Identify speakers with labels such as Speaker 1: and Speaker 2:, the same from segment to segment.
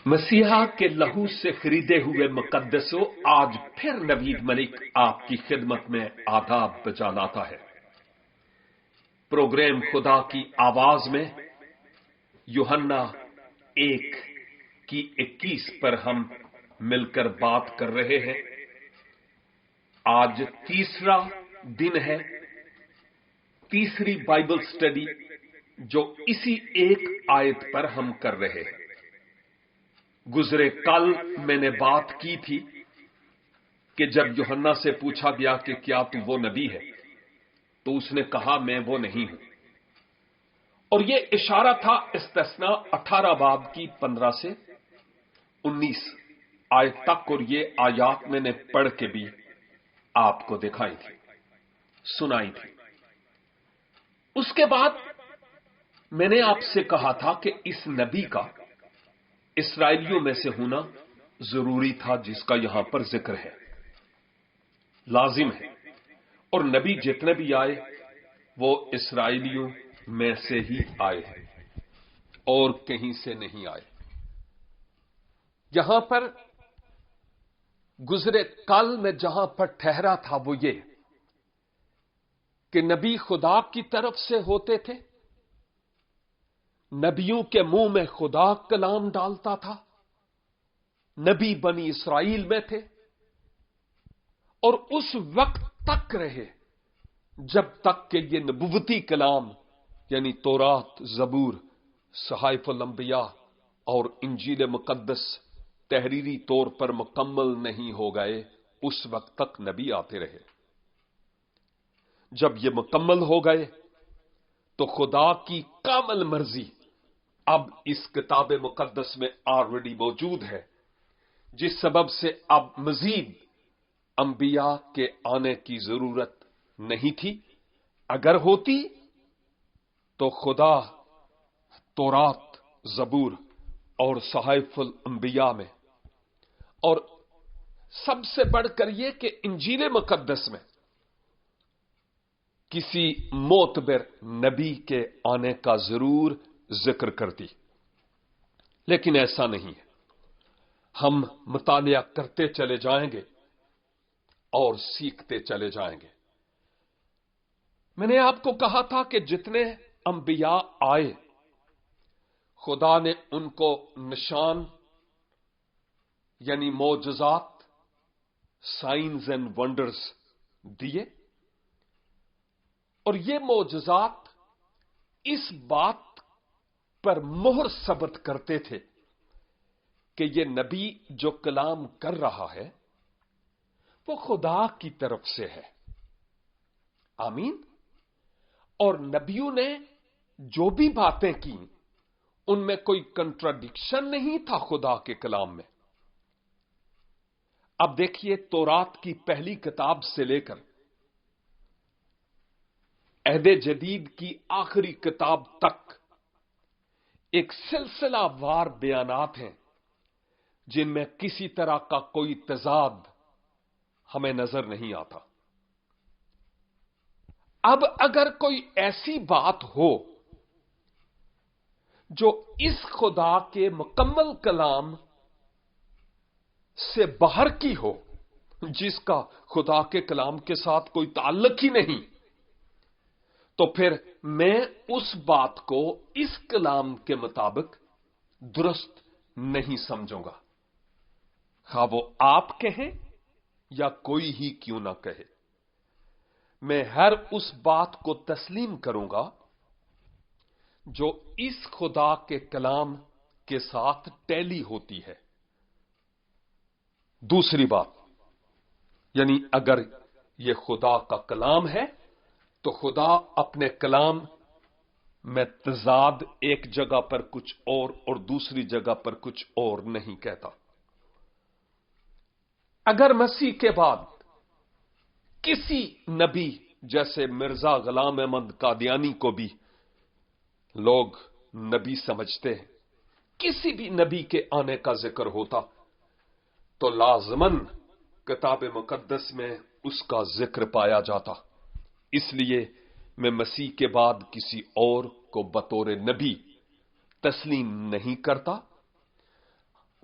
Speaker 1: مسیحا کے لہو سے خریدے ہوئے مقدسوں، آج پھر نوید ملک آپ کی خدمت میں آداب بجا لاتا ہے۔ پروگرام خدا کی آواز میں یوحنا 1:21 پر ہم مل کر بات کر رہے ہیں۔ آج تیسرا دن ہے، تیسری بائبل سٹڈی جو اسی ایک آیت پر ہم کر رہے ہیں۔ گزرے کل میں نے بات کی تھی کہ جب یوحنا سے پوچھا گیا کہ کیا تو وہ نبی ہے، تو اس نے کہا میں وہ نہیں ہوں، اور یہ اشارہ تھا استثناء 18 باب کی 15 سے 19 آیت تک، اور یہ آیات میں نے پڑھ کے بھی آپ کو دکھائی تھی، سنائی تھی۔ اس کے بعد میں نے آپ سے کہا تھا کہ اس نبی کا اسرائیلیوں میں سے ہونا ضروری تھا، جس کا یہاں پر ذکر ہے، لازم ہے، اور نبی جتنے بھی آئے وہ اسرائیلیوں میں سے ہی آئے ہیں اور کہیں سے نہیں آئے۔ یہاں پر گزرے کل میں جہاں پر ٹھہرا تھا وہ یہ کہ نبی خدا کی طرف سے ہوتے تھے، نبیوں کے منہ میں خدا کلام ڈالتا تھا، نبی بنی اسرائیل میں تھے، اور اس وقت تک رہے جب تک کہ یہ نبوتی کلام یعنی تورات، زبور، صحائف الانبیاء اور انجیل مقدس تحریری طور پر مکمل نہیں ہو گئے، اس وقت تک نبی آتے رہے۔ جب یہ مکمل ہو گئے تو خدا کی کامل مرضی اب اس کتاب مقدس میں آلریڈی موجود ہے، جس سبب سے اب مزید انبیاء کے آنے کی ضرورت نہیں تھی۔ اگر ہوتی تو خدا تورات، زبور اور صحائف الانبیاء میں، اور سب سے بڑھ کر یہ کہ انجیل مقدس میں کسی معتبر نبی کے آنے کا ضرور ذکر کرتی، لیکن ایسا نہیں ہے۔ ہم مطالعہ کرتے چلے جائیں گے اور سیکھتے چلے جائیں گے۔ میں نے آپ کو کہا تھا کہ جتنے انبیاء آئے خدا نے ان کو نشان یعنی معجزات، سائنز اینڈ ونڈرز دیے، اور یہ معجزات اس بات پر مہر ثبت کرتے تھے کہ یہ نبی جو کلام کر رہا ہے وہ خدا کی طرف سے ہے۔ آمین۔ اور نبیوں نے جو بھی باتیں کی ان میں کوئی کنٹراڈکشن نہیں تھا خدا کے کلام میں۔ اب دیکھیے، تورات کی پہلی کتاب سے لے کر عہد جدید کی آخری کتاب تک ایک سلسلہ وار بیانات ہیں جن میں کسی طرح کا کوئی تضاد ہمیں نظر نہیں آتا۔ اب اگر کوئی ایسی بات ہو جو اس خدا کے مکمل کلام سے باہر کی ہو، جس کا خدا کے کلام کے ساتھ کوئی تعلق ہی نہیں، تو پھر میں اس بات کو اس کلام کے مطابق درست نہیں سمجھوں گا، خواہ وہ آپ کہیں یا کوئی ہی کیوں نہ کہے۔ میں ہر اس بات کو تسلیم کروں گا جو اس خدا کے کلام کے ساتھ ٹیلی ہوتی ہے۔ دوسری بات، یعنی اگر یہ خدا کا کلام ہے تو خدا اپنے کلام میں تضاد ایک جگہ پر کچھ اور دوسری جگہ پر کچھ اور نہیں کہتا۔ اگر مسیح کے بعد کسی نبی جیسے مرزا غلام احمد قادیانی کو بھی لوگ نبی سمجھتے ہیں، کسی بھی نبی کے آنے کا ذکر ہوتا تو لازماً کتاب مقدس میں اس کا ذکر پایا جاتا۔ اس لیے میں مسیح کے بعد کسی اور کو بطور نبی تسلیم نہیں کرتا۔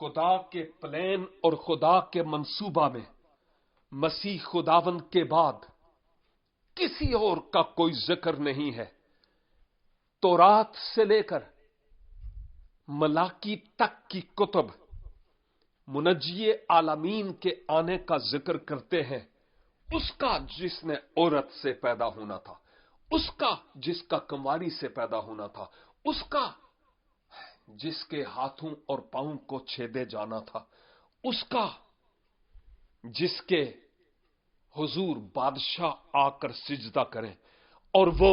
Speaker 1: خدا کے پلان اور خدا کے منصوبہ میں مسیح خداوند کے بعد کسی اور کا کوئی ذکر نہیں ہے۔ تورات سے لے کر ملاکی تک کی کتب منجی عالمین کے آنے کا ذکر کرتے ہیں، اس کا جس نے عورت سے پیدا ہونا تھا، اس کا جس کا کنواری سے پیدا ہونا تھا، اس کا جس کے ہاتھوں اور پاؤں کو چھیدے جانا تھا، اس کا جس کے حضور بادشاہ آ کر سجدہ کریں، اور وہ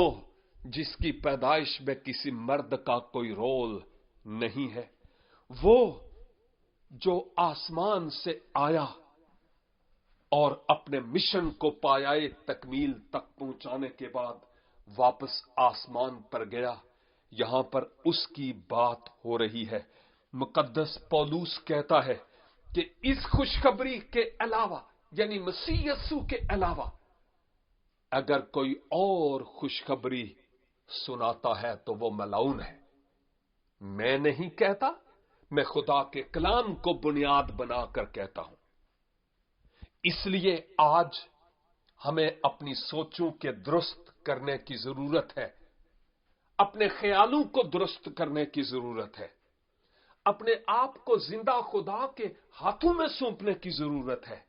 Speaker 1: جس کی پیدائش میں کسی مرد کا کوئی رول نہیں ہے، وہ جو آسمان سے آیا اور اپنے مشن کو پایائے تکمیل تک پہنچانے کے بعد واپس آسمان پر گیا۔ یہاں پر اس کی بات ہو رہی ہے۔ مقدس پولوس کہتا ہے کہ اس خوشخبری کے علاوہ، یعنی مسیح یسوع کے علاوہ اگر کوئی اور خوشخبری سناتا ہے تو وہ ملعون ہے۔ میں نہیں کہتا، میں خدا کے کلام کو بنیاد بنا کر کہتا ہوں۔ اس لیے آج ہمیں اپنی سوچوں کے درست کرنے کی ضرورت ہے، اپنے خیالوں کو درست کرنے کی ضرورت ہے، اپنے آپ کو زندہ خدا کے ہاتھوں میں سونپنے کی ضرورت ہے،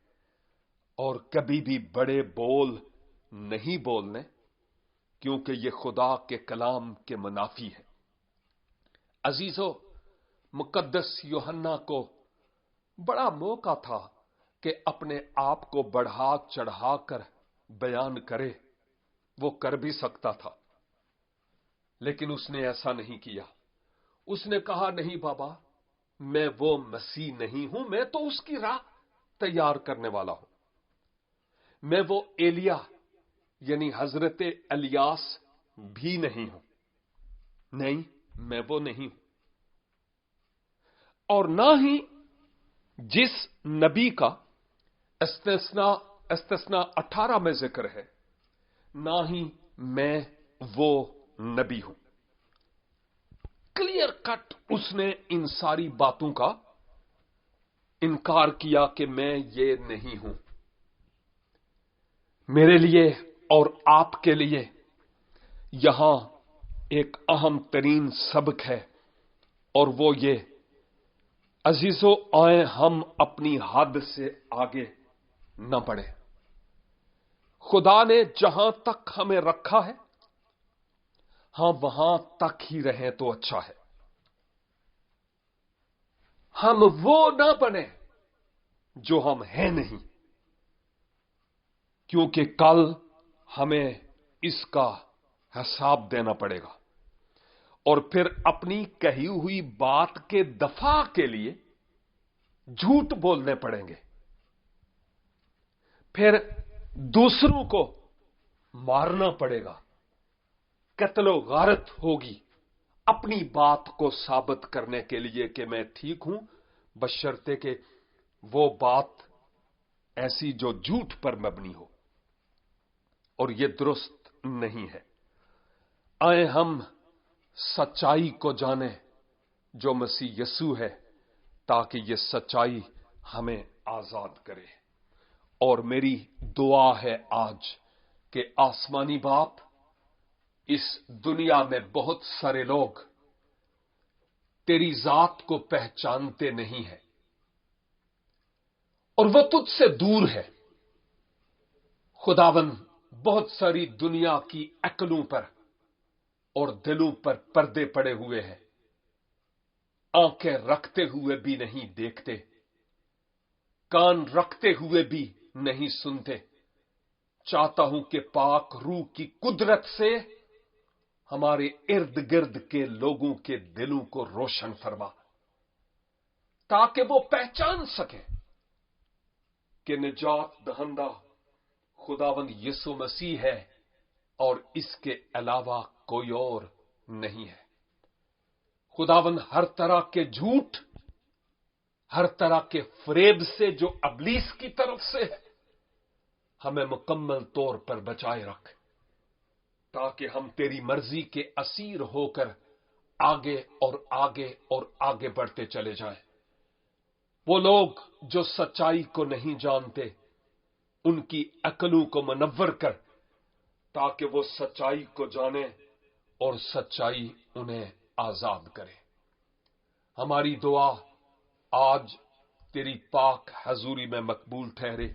Speaker 1: اور کبھی بھی بڑے بول نہیں بولنے، کیونکہ یہ خدا کے کلام کے منافی ہے۔ عزیزو، مقدس یوحنا کو بڑا موقع تھا کہ اپنے آپ کو بڑھا چڑھا کر بیان کرے، وہ کر بھی سکتا تھا، لیکن اس نے ایسا نہیں کیا۔ اس نے کہا، نہیں بابا، میں وہ مسیح نہیں ہوں، میں تو اس کی راہ تیار کرنے والا ہوں۔ میں وہ ایلیا یعنی حضرت الیاس بھی نہیں ہوں، نہیں، میں وہ نہیں ہوں، اور نہ ہی جس نبی کا استثنا 18 میں ذکر ہے، نہ ہی میں وہ نبی ہوں۔ کلیئر کٹ اس نے ان ساری باتوں کا انکار کیا کہ میں یہ نہیں ہوں۔ میرے لیے اور آپ کے لیے یہاں ایک اہم ترین سبق ہے، اور وہ یہ، عزیزو، آئیں ہم اپنی حد سے آگے نہ بڑھیں۔ خدا نے جہاں تک ہمیں رکھا ہے، ہاں وہاں تک ہی رہیں تو اچھا ہے۔ ہم وہ نہ بنیں جو ہم ہیں نہیں، کیونکہ کل ہمیں اس کا حساب دینا پڑے گا، اور پھر اپنی کہی ہوئی بات کے دفاع کے لیے جھوٹ بولنے پڑیں گے، پھر دوسروں کو مارنا پڑے گا، قتل و غارت ہوگی اپنی بات کو ثابت کرنے کے لیے کہ میں ٹھیک ہوں، بشرطے کہ وہ بات ایسی جو جھوٹ پر مبنی ہو، اور یہ درست نہیں ہے۔ آئیں ہم سچائی کو جانیں جو مسیح یسوع ہے، تاکہ یہ سچائی ہمیں آزاد کرے۔ اور میری دعا ہے آج کہ آسمانی باپ، اس دنیا میں بہت سارے لوگ تیری ذات کو پہچانتے نہیں ہیں، اور وہ تجھ سے دور ہے۔ خداوند، بہت ساری دنیا کی عقلوں پر اور دلوں پر پردے پڑے ہوئے ہیں، آنکھیں رکھتے ہوئے بھی نہیں دیکھتے، کان رکھتے ہوئے بھی نہیں سنتے۔ چاہتا ہوں کہ پاک روح کی قدرت سے ہمارے ارد گرد کے لوگوں کے دلوں کو روشن فرما، تاکہ وہ پہچان سکیں کہ نجات دہندہ خداوند یسوع مسیح ہے، اور اس کے علاوہ کوئی اور نہیں ہے۔ خداوند، ہر طرح کے جھوٹ، ہر طرح کے فریب سے جو ابلیس کی طرف سے ہے، ہمیں مکمل طور پر بچائے رکھ، تاکہ ہم تیری مرضی کے اسیر ہو کر آگے اور آگے اور آگے بڑھتے چلے جائیں۔ وہ لوگ جو سچائی کو نہیں جانتے ان کی عقلوں کو منور کر تاکہ وہ سچائی کو جانے اور سچائی انہیں آزاد کرے۔ ہماری دعا آج تیری پاک حضوری میں مقبول ٹھہرے،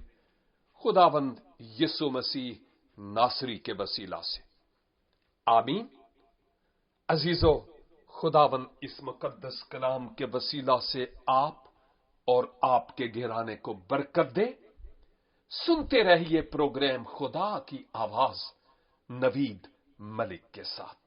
Speaker 1: خداوند یسوع مسیح ناصری کے وسیلہ سے، آمین۔ عزیزو، خداوند اس مقدس کلام کے وسیلہ سے آپ اور آپ کے گھرانے کو برکت دے۔ سنتے رہیے پروگرام خدا کی آواز نوید ملک کے ساتھ۔